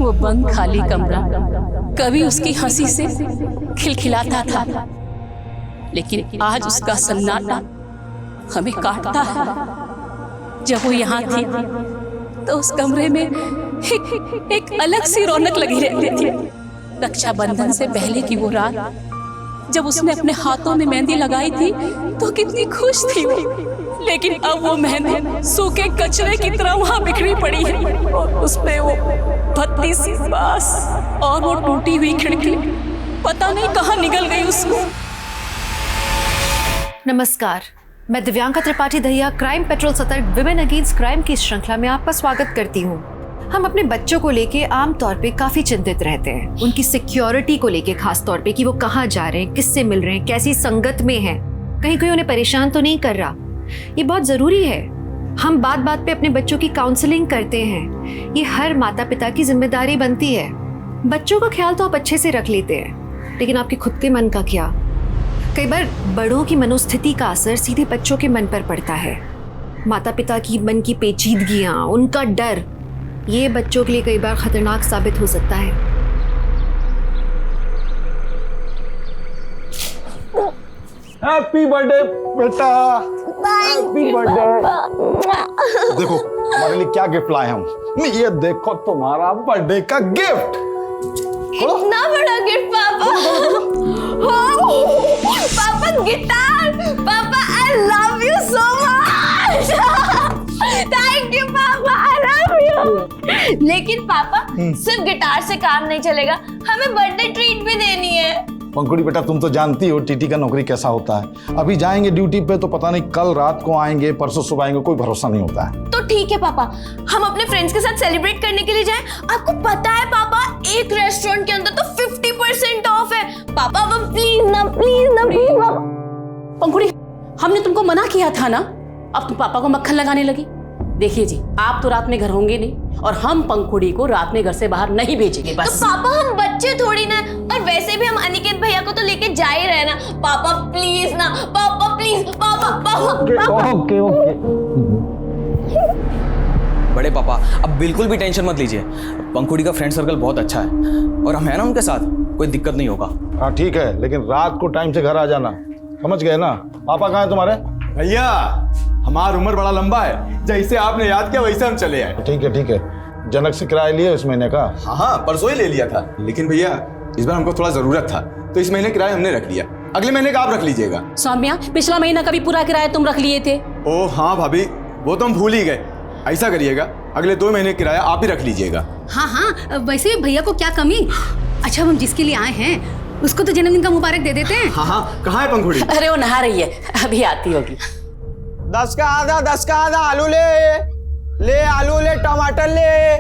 वो बंद खाली कमरा कभी उसकी हंसी से खिलखिलाता था, लेकिन आज उसका सन्नाटा हमें काटता है। जब वो यहाँ थी तो उस कमरे में एक अलग सी रौनक लगी रहती थी। रक्षाबंधन से पहले की वो रात जब उसने अपने हाथों में मेहंदी लगाई थी तो कितनी खुश थी वो, लेकिन अब वो मेहंदी सूखे कचरे की तरह वहाँ बिखरी पड़ी है और उसपे वो भद्दी सी बांस और वो टूटी हुई खिड़की पता नहीं कहाँ निकल गई उसको। नमस्कार, मैं दिव्यांका त्रिपाठी दहिया क्राइम पेट्रोल सतर्क विमेन अगेंस्ट क्राइम की श्रृंखला में आपका स्वागत करती हूँ। हम अपने बच्चों को लेके आमतौर पे काफी चिंतित रहते हैं, उनकी सिक्योरिटी को लेके खास तौर पे कि वो कहाँ जा रहे हैं, किससे मिल रहे हैं, कैसी संगत में हैं, कहीं कोई उन्हें परेशान तो नहीं कर रहा। ये बहुत जरूरी है। हम बात बात पे अपने बच्चों की काउंसलिंग करते हैं, ये हर माता पिता की जिम्मेदारी बनती है। बच्चों का ख्याल तो आप अच्छे से रख लेते हैं, लेकिन आपके खुद के मन का क्या? कई बार बड़ों की मनोस्थिति का असर सीधे बच्चों के मन पर पड़ता है। माता पिता की मन की पेचीदगियां, उनका डर, ये बच्चों के लिए कई बार खतरनाक साबित हो सकता है। हैप्पी बर्थडे बेटा, हैप्पी बर्थडे। देखो हमारे लिए क्या गिफ्ट लाए हम। ये देखो तुम्हारा बर्थडे का गिफ्ट। इतना बड़ा गिफ्ट पापा। पापा गिटार। पापा I love you so much. Thank you पापा, आई लव यू। लेकिन पापा सिर्फ गिटार से काम नहीं चलेगा, हमें बर्थडे ट्रीट भी देनी है। पंखुड़ी बेटा, तुम तो जानती हो टीटी का नौकरी कैसा होता है। अभी जाएंगे ड्यूटी पे तो पता नहीं कल रात को आएंगे, परसों सुबह आएंगे, कोई भरोसा नहीं होता है। तो ठीक है पापा, हम अपने फ्रेंड्स के साथ सेलिब्रेट करने के लिए जाएं। आपको पता है पापा, एक रेस्टोरेंट के अंदर तो 50% ऑफ है। पापा अब प्लीज ना, प्लीज ना, प्लीज ना। पंखुड़ी, हमने तुमको मना किया था ना, अब तुम पापा को मक्खन लगाने लगी। देखिए जी, आप तो रात में घर होंगे नहीं और हम पंखुड़ी को रात में घर से बाहर नहीं भेजेंगे बस। तो पापा हम बच्चे थोड़ी ना, और वैसे भी हम अनिकेत भैया को तो लेके जा ही रहे ना। पापा प्लीज ना, पापा प्लीज, पापा पापा। ओके। बड़े पापा अब बिल्कुल भी टेंशन मत लीजिए, पंखुड़ी का फ्रेंड सर्कल बहुत अच्छा है और हम है ना उनके साथ, कोई दिक्कत नहीं होगा। हाँ ठीक है, लेकिन रात को टाइम से घर आ जाना, समझ गए ना। पापा कहाँ है तुम्हारे? भैया हमारा उम्र बड़ा लंबा है, जैसे आपने याद किया वैसे हम चले आए। ठीक है ठीक है। जनक से किराया लिया इस महीने का? हाँ परसों ही ले लिया था, लेकिन भैया इस बार हमको थोड़ा जरूरत था तो इस महीने किराया हमने रख लिया। अगले महीने का आप रख लीजिएगा। सौम्या, पिछला महीना का भी पूरा किराया तुम रख लिए थे। ओह हाँ भाभी, वो तो हम भूल ही गए। ऐसा करिएगा, अगले 2 महीने किराया आप ही रख लीजिएगा। हाँ, वैसे भैया को क्या कमी। अच्छा, हम जिसके लिए आए हैं उसको तो जन्मदिन का मुबारक दे देते हैं। हाँ, कहाँ है पंखुड़ी? अरे वो नहा रही है, अभी आती होगी। 10 का आधा आलू ले आलू ले, टमाटर ले,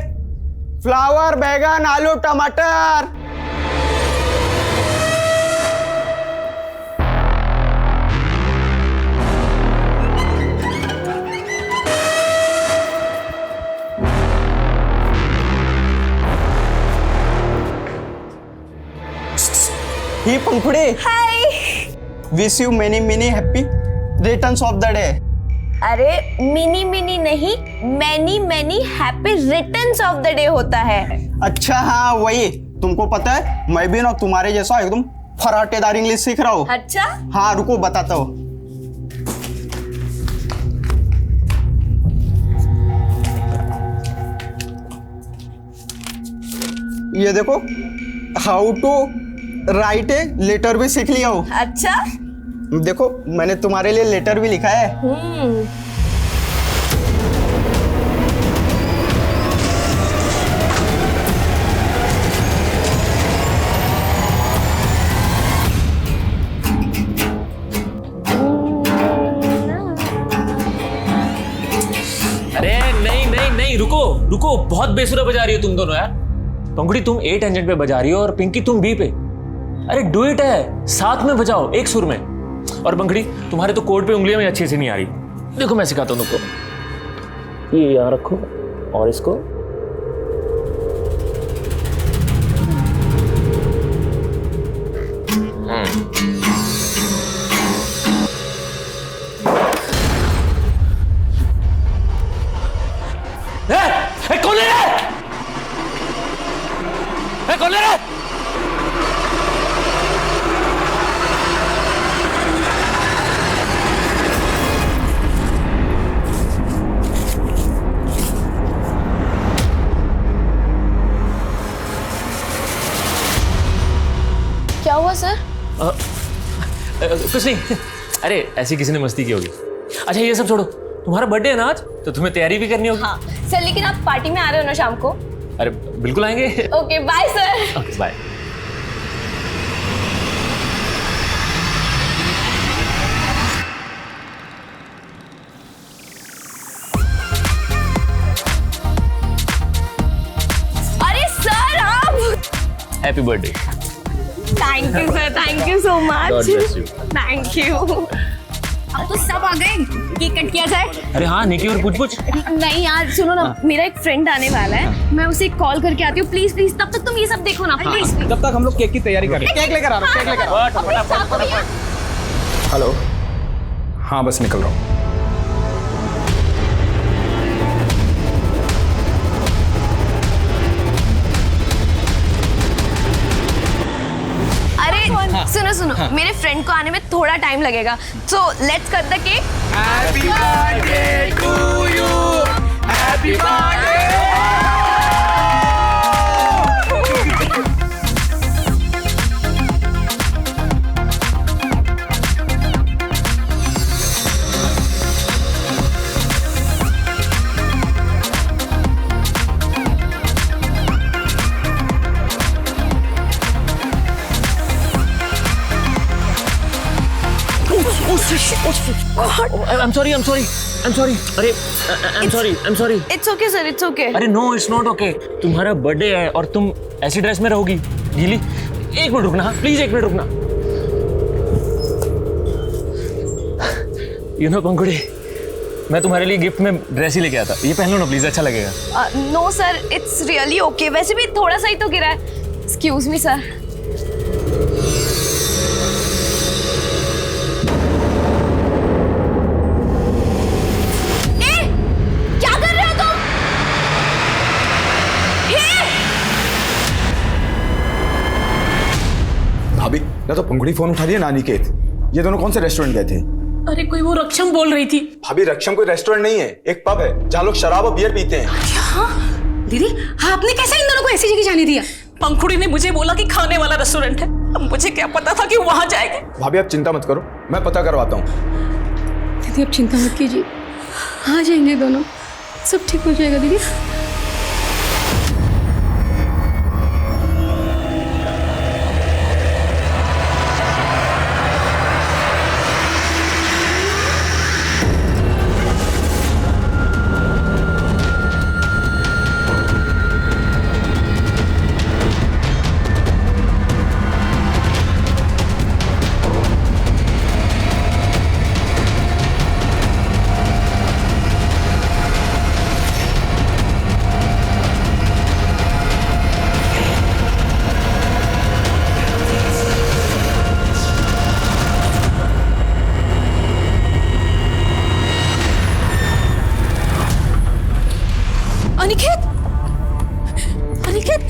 फ्लावर, बैगन, आलू, टमाटर। ही Pankhudi, hi. Wish you many happy returns of the day. अरे मिनी नहीं, many happy returns of the day होता है। अच्छा हाँ वही, तुमको पता है मैं भी ना तुम्हारे जैसा एकदम फराटेदार इंग्लिश सीख रहा हूँ। अच्छा हाँ रुको बताता हूँ। ये देखो, how to write a letter भी सीख लिया हूँ। अच्छा, देखो मैंने तुम्हारे लिए लेटर भी लिखा है। अरे नहीं रुको, बहुत बेसुरा बजा रही हो तुम दोनों यार। पंखुड़ी तुम ए टेंजेंट पे बजा रही हो और पिंकी तुम बी पे। अरे डुएट है, साथ में बजाओ एक सुर में। और पंखुड़ी तुम्हारे तो कोड पे उंगलियां में अच्छी से नहीं आ रही। देखो मैं सिखाता हूं तुमको। ये यहाँ रखो और इसको कौन है? खोले रे। क्या हुआ सर? कुछ नहीं, अरे ऐसी किसी ने मस्ती की होगी। अच्छा ये सब छोड़ो, तुम्हारा बर्थडे है ना आज, तो तुम्हें तैयारी भी करनी होगी। हाँ सर, लेकिन आप पार्टी में आ रहे हो ना शाम को? अरे बिल्कुल आएंगे। Okay bye sir. Okay bye. अरे सर आप, happy birthday. Thank you sir, thank you so much. God bless you. Thank you. अब तो सब आ गए, केक कट किया जाए। अरे हाँ, निकी और पूछ पूछ। नहीं यार सुनो ना, मेरा एक फ्रेंड आने वाला है, मैं उसे कॉल करके आती हूँ। प्लीज प्लीज, तब तक तुम ये सब देखो ना प्लीज। तब तक हम लोग केक की तैयारी करें। केक लेकर आ रहा हूँ, केक लेकर आ रहा हूँ। हेलो, हाँ बस निकल रहा हूँ। अरे सुनो सुनो, मेरे फ्रेंड को आने में थोड़ा टाइम लगेगा, so let's cut the cake. Happy birthday to you, happy birthday. I'm sorry. अरे I'm sorry. It's okay sir, it's okay. अरे नो, इट्स नॉट ओके। तुम्हारा बर्थडे है और तुम ऐसी ड्रेस में रहोगी गीली। एक मिनट रुकना, प्लीज एक मिनट रुकना। यू नो पंखुड़ी, मैं तुम्हारे लिए गिफ्ट में ड्रेस ही लेके आता। ये पहन लो ना प्लीज, अच्छा लगेगा। No sir, it's really okay. वैसे भी थोड़ा सा ही तो गिरा है। Excuse me sir. भाभी, या तो पंखुड़ी फोन उठा दिया ना निकेत। ये दोनों कौन से रेस्टोरेंट गए थे? अरे कोई वो रक्षम बोल रही थी। भाभी रक्षम कोई रेस्टोरेंट नहीं है, एक पब है जहाँ लोग शराब और बियर पीते हैं। दीदी आपने कैसे इन दोनों को ऐसी जगह जाने दिया? पंखुड़ी ने मुझे बोला कि खाने वाला रेस्टोरेंट है, अब मुझे क्या पता था कि वहां जाएंगे। भाभी आप चिंता मत करो, मैं पता करवाता हूँ। दीदी आप चिंता मत कीजिए, आ जाएंगे दोनों, सब ठीक हो जाएगा दीदी। अनिकेत,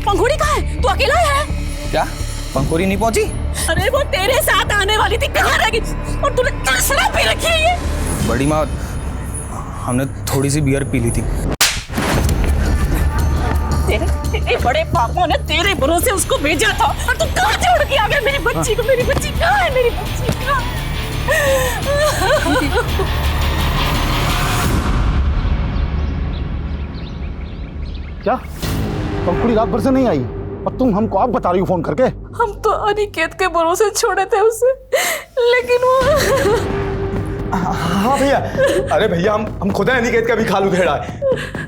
पंखुड़ी कहाँ है? तू अकेला है? क्या पंखुड़ी नहीं पहुंची? अरे वो तेरे साथ आने वाली थी, कहाँ रह गई? और तूने क्या शराब पी रखी है? ये बड़ी माँ, हमने थोड़ी सी बियर पी ली थी। तेरे बड़े पापा ने तेरे भरोसे उसको भेजा था और तू कहाँ छोड़ के आ गया मेरी बच्ची को? मेरी बच्ची कहाँ है? मेरी बच्ची कहाँ? क्या पंखुड़ी रात भर से नहीं आई और तुम हमको आप बता रही हो फोन करके? हम तो अनिकेत के भरोसे छोड़े थे उसे, लेकिन वो हाँ भैया, अरे भैया हम खुद अनिकेत का भी खालू घेड़ा है,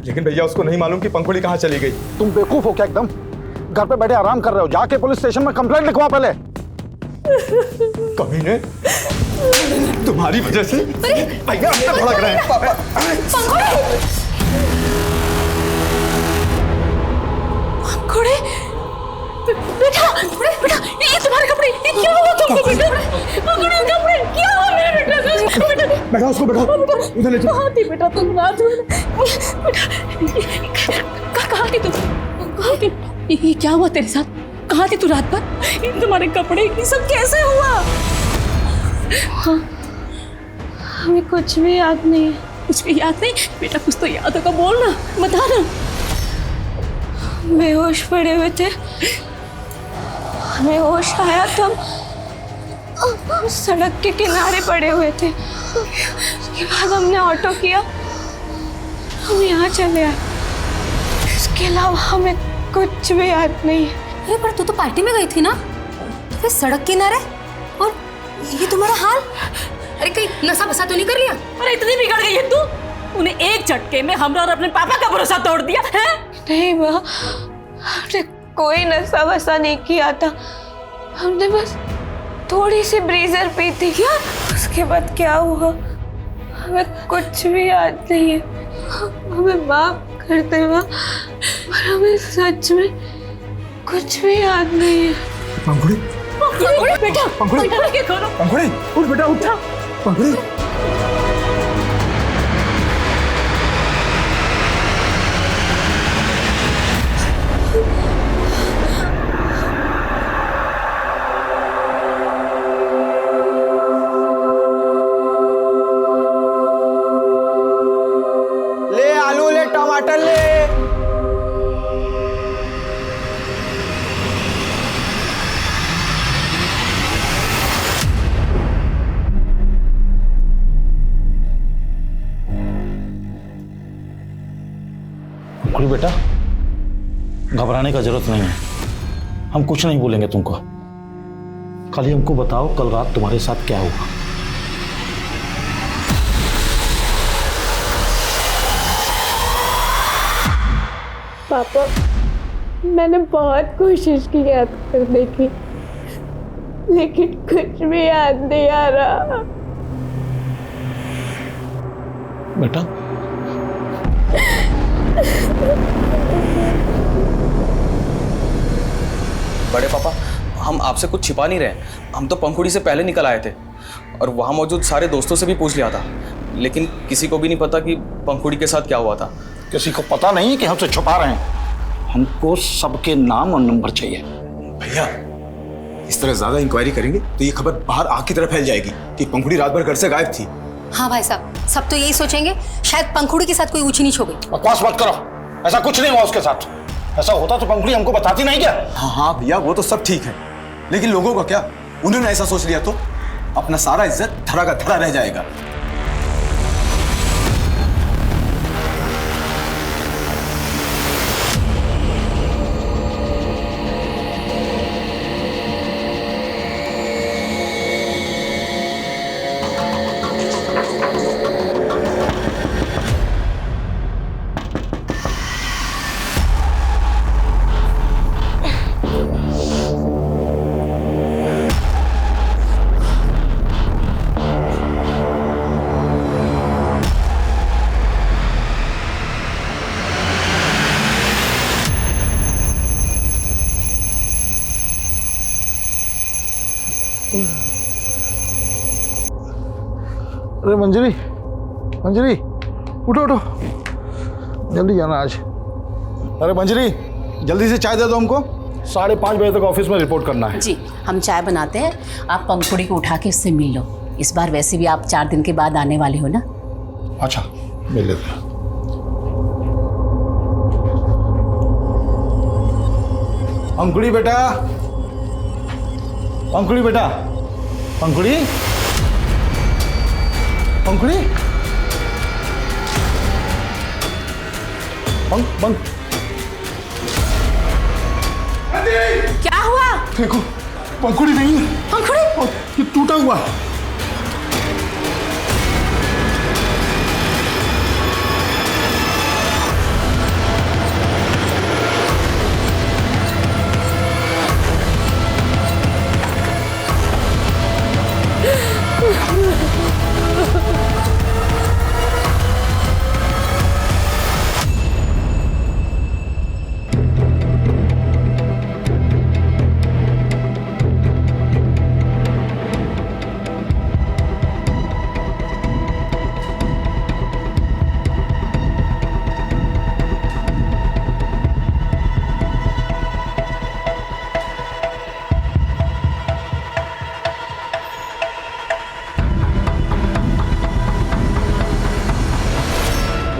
लेकिन भैया उसको नहीं मालूम कि पंखुड़ी कहाँ चली गई। तुम बेवकूफ हो क्या एकदम? घर पे बैठे आराम कर रहे हो, जाके पुलिस स्टेशन में कंप्लेंट लिखवा पहले। कमीने, तुम्हारी वजह से भैया हम तो भड़क रहे हैं। पंखुड़ी, बेटा बेटा, ये तुम्हारे कपड़े, ये क्या हुआ तुमको बेटा? पंखुड़ी कपड़े क्या हुआ मेरे बेटा? बैठा उसको, बैठा इधर ले चलो। कहाँ थी बेटा तुम रात में? बेटा कहाँ थी तुम? कहाँ थी? ये क्या हुआ तेरे साथ? कहाँ थी तू रात भर? इन तुम्हारे कपड़े ये सब कैसे हुआ? हाँ, हमें कुछ भी याद नहीं है। कुछ भी याद नहीं? बेटा कुछ तो याद होगा, बोल ना, बता ना। बेहोश पड़े हुए थे, हमें होश आया तो हम सड़क के किनारे पड़े हुए थे। उसके बाद हमने ऑटो किया, हम यहाँ चले आए। इसके अलावा हमें कुछ भी याद नहीं है। अरे पर तू तो पार्टी में गई थी ना, तो फिर सड़क किनारे और ये तुम्हारा हाल? अरे कहीं नशा बसा तो नहीं कर लिया? अरे इतनी बिगड़ गई है तू? उन्हें एक झटके में हमरा और अपने पापा का भरोसा तोड़ दिया है? नहीं माँ, हमने कोई नशा वसा नहीं किया था। हमने बस थोड़ी सी ब्रीजर पी थी। क्या? उसके बाद क्या हुआ हमें कुछ भी याद नहीं है। हमें माफ करते माँ, पर हमें सच में कुछ भी याद नहीं है। पंखुड़ी, बेटा पंखुड़ी, के खोलो। पंखुड़ी, उठ बेटा, उठ। पंखुड़ी, ले आलू ले टमाटर ले। पंखुड़ी बेटा, घबराने का जरूरत नहीं है। हम कुछ नहीं बोलेंगे तुमको। खाली हमको बताओ कल रात तुम्हारे साथ क्या हुआ। पापा, मैंने बहुत कोशिश की याद करने की, लेकिन कुछ भी याद नहीं आ रहा। बेटा बड़े पापा, हम आपसे कुछ छिपा नहीं रहे। हम तो पंखुड़ी से पहले निकल आए थे और वहाँ मौजूद सारे दोस्तों से भी पूछ लिया था, लेकिन किसी को भी नहीं पता कि पंखुड़ी के साथ क्या हुआ था। किसी को पता नहीं कि हमसे छुपा रहे हैं। हमको सबके नाम और नंबर चाहिए। भैया इस तरह ज्यादा इंक्वायरी करेंगे तो ये खबर बाहर आग की तरह फैल जाएगी कि पंखुड़ी रात भर घर से गायब थी। हाँ भाई साहब, सब तो यही सोचेंगे शायद पंखुड़ी के साथ कोई ऊंच नीच हो गई। बकवास मत करो, ऐसा कुछ नहीं हुआ उसके साथ। ऐसा होता तो पंखुड़ी हमको बताती नहीं क्या? हाँ भैया, वो तो सब ठीक है, लेकिन लोगों का क्या? उन्होंने ऐसा सोच लिया तो अपना सारा इज्जत धरा का धरा रह जाएगा। अरे मंजरी, मंजरी, उठो उठो, जल्दी जाना आज। अरे मंजरी, जल्दी से चाय दे दो हमको। 5:30 बजे तक ऑफिस में रिपोर्ट करना है। जी, हम चाय बनाते हैं, आप पंखुड़ी को उठा के उससे मिल लो। इस बार वैसे भी आप 4 दिन के बाद आने वाले हो ना। अच्छा, मिल लेते हैं। पंखुड़ी बेटा, पंखुड़ी बेटा, पंखुड़ी, पंखुड़ी, क्या हुआ? देखो, पंखुड़ी नहीं है। पंखुड़ी? ये टूटा हुआ है।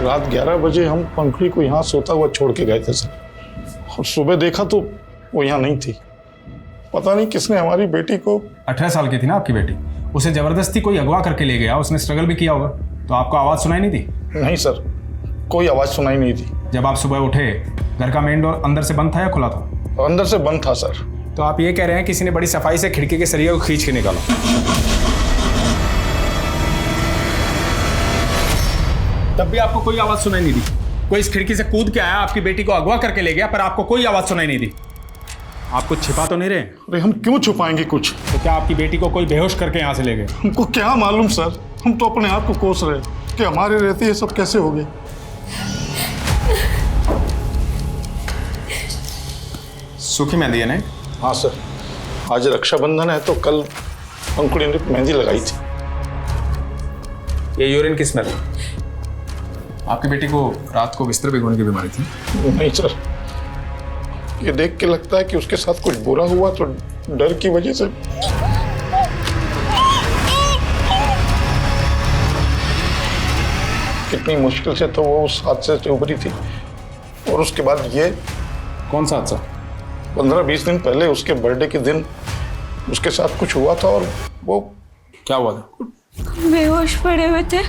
रात 11 बजे हम पंखुड़ी को यहाँ सोता हुआ छोड़ के गए थे सर, और सुबह देखा तो वो यहाँ नहीं थी। पता नहीं किसने हमारी बेटी को। 18 साल की थी ना आपकी बेटी, उसे जबरदस्ती कोई अगवा करके ले गया, उसने स्ट्रगल भी किया होगा, तो आपको आवाज़ सुनाई नहीं दी? नहीं सर, कोई आवाज़ सुनाई नहीं दी। जब आप सुबह उठे घर का मेन डोर अंदर से बंद था या खुला था? अंदर से बंद था सर। तो आप ये कह रहे हैं किसी ने बड़ी सफाई से खिड़की के सरिया को खींच के निकाला? तब भी आपको कोई आवाज़ सुनाई नहीं दी? कोई इस खिड़की से कूद के आया, आपकी बेटी को अगवा करके ले गया, पर आपको कोई आवाज़ सुनाई नहीं दी? आप कुछ छिपा तो नहीं रहे? अरे हम क्यों छुपाएंगे कुछ? तो क्या आपकी बेटी को कोई बेहोश करके यहाँ से ले गए? हमको क्या मालूम सर, हम तो अपने आप को कोस रहे कि हमारे रहते ये सब कैसे हो गए। सूखी मेहंदी है ना? हाँ सर, आज रक्षाबंधन है तो कल पंखुड़ी ने मेहंदी लगाई थी। ये यूरिन की स्मेल? आपकी बेटी को रात को बिस्तर भिगोने की बीमारी थी? नहीं सर, ये देख के लगता है कि उसके साथ कुछ बुरा हुआ तो डर की वजह से। कितनी मुश्किल से तो वो उस हादसे से उभरी थी, और उसके बाद ये। कौन सा हादसा? 15-20 दिन पहले उसके बर्थडे के दिन उसके साथ कुछ हुआ था, और वो। क्या हुआ था? बेहोश पड़े हुए थे,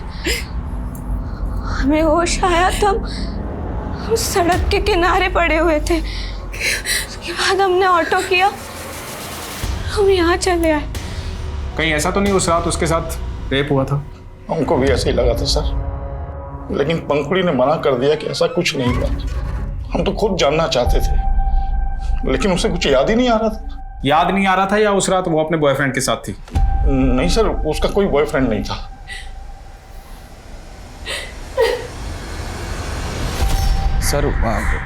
हमें होश आया तो हम सड़क के किनारे पड़े हुए थे। उसके बाद हमने ऑटो किया, हम यहाँ चले आए। कहीं ऐसा तो नहीं उस रात उसके साथ रेप हुआ था? हमको भी ऐसे ही लगा था सर, लेकिन पंखुड़ी ने मना कर दिया कि ऐसा कुछ नहीं हुआ। हम तो खुद जानना चाहते थे, लेकिन उसे कुछ याद ही नहीं आ रहा था। याद नहीं आ रहा था या उस रात वो अपने बॉयफ्रेंड के साथ थी? नहीं सर, उसका कोई बॉयफ्रेंड नहीं था। सर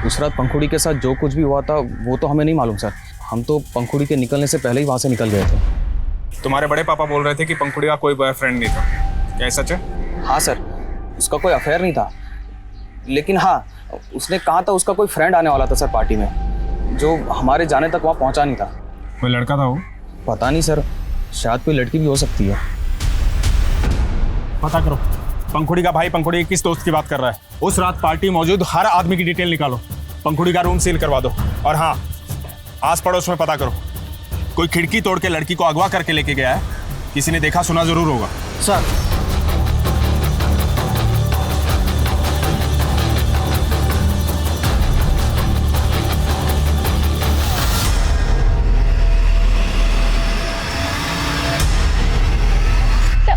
उस रात पंखुड़ी के साथ जो कुछ भी हुआ था वो तो हमें नहीं मालूम सर। हम तो पंखुड़ी के निकलने से पहले ही वहाँ से निकल गए थे। तुम्हारे बड़े पापा बोल रहे थे कि पंखुड़ी का कोई बॉयफ्रेंड नहीं था, क्या सच है? हाँ सर, उसका कोई अफेयर नहीं था, लेकिन हाँ उसने कहा था उसका कोई फ्रेंड आने वाला था सर पार्टी में, जो हमारे जाने तक वहाँ पहुँचा नहीं था। कोई लड़का था वो? पता नहीं सर, शायद कोई लड़की भी हो सकती है। पता करो पंखुड़ी का भाई पंखुड़ी किस दोस्त की बात कर रहा है। उस रात पार्टी मौजूद हर आदमी की डिटेल निकालो, पंखुड़ी का रूम सील करवा दो, और हाँ आस पड़ोस में पता करो कोई खिड़की तोड़ के लड़की को अगवा करके लेके गया है, किसी ने देखा सुना जरूर होगा। सर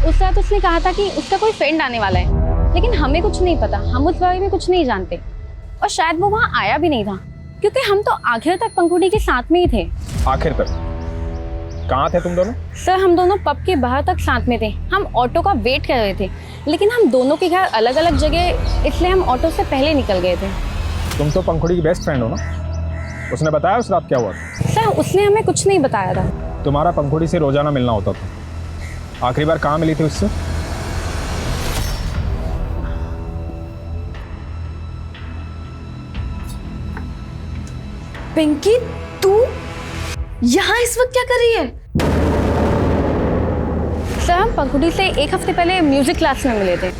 उस रात उसने कहा था कि उसका कोई फ्रेंड आने वाला है, लेकिन हमें कुछ नहीं पता, हम उस बारे में कुछ नहीं जानते, और शायद वो वहाँ आया भी नहीं था, क्योंकि हम तो आखिर तक पंखुड़ी के साथ में ही थे। आखिर तक? कहाँ थे तुम दोनों? सर हम दोनों पब के बाहर तक साथ में थे, हम ऑटो का वेट कर रहे थे, लेकिन हम दोनों के घर अलग अलग जगह, इसलिए हम ऑटो से पहले निकल गए थे। तुम तो पंखुड़ी की बेस्ट फ्रेंड हो ना, उसने बताया उस रात क्या हुआ? सर उसने हमें कुछ नहीं बताया था। तुम्हारा पंखुड़ी से रोजाना मिलना होता था, आखिरी बार कहाँ मिली थी उससे? पिंकी तू यहाँ इस वक्त क्या कर रही है? सर हम पंखुड़ी से एक हफ्ते पहले म्यूजिक क्लास में मिले थे।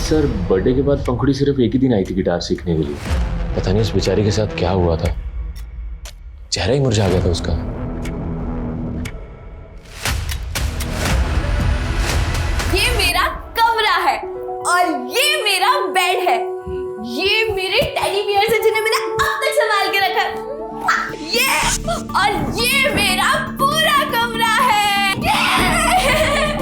सर बर्थडे के बाद पंखुड़ी सिर्फ एक ही दिन आई थी गिटार सीखने के लिए। पता नहीं उस बेचारी के साथ क्या हुआ था, चेहरा ही मुरझा गया था उसका। ये मेरा कमरा है और ये मेरा बेड है, ये मेरे टेडी बियर्स हैं जिन्हें मैंने अब तक संभाल के रखा है। ये और ये मेरा पूरा कमरा है।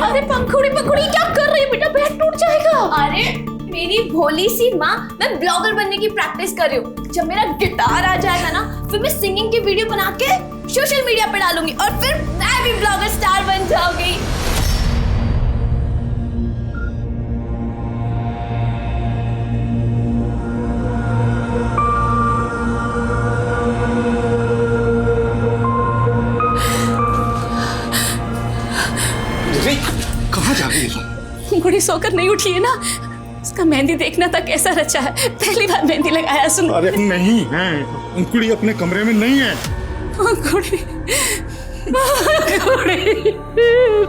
अरे पंखुड़ी पंखुड़ी क्या कर रही है बेटा, बेड टूट जाएगा। अरे मेरी भोली सी माँ, मैं ब्लॉगर बनने की प्रैक्टिस कर रही हूँ। जब मेरा गिटार आ जाएगा ना, फिर मैं सिंगिंग की वीडियो बना के सोशल मीडिया पे डालूंगी और फिर मैं भी ब्लॉगर स्टार बन जाऊंगी। कहाँ जा रही है? पंखुड़ी सोकर नहीं उठी है ना, उसका मेहंदी देखना था कैसा रचा है, पहली बार मेहंदी लगाया। सुन अरे नहीं है, पंखुड़ी अपने कमरे में नहीं है। पंखुड़ी पंखुड़ी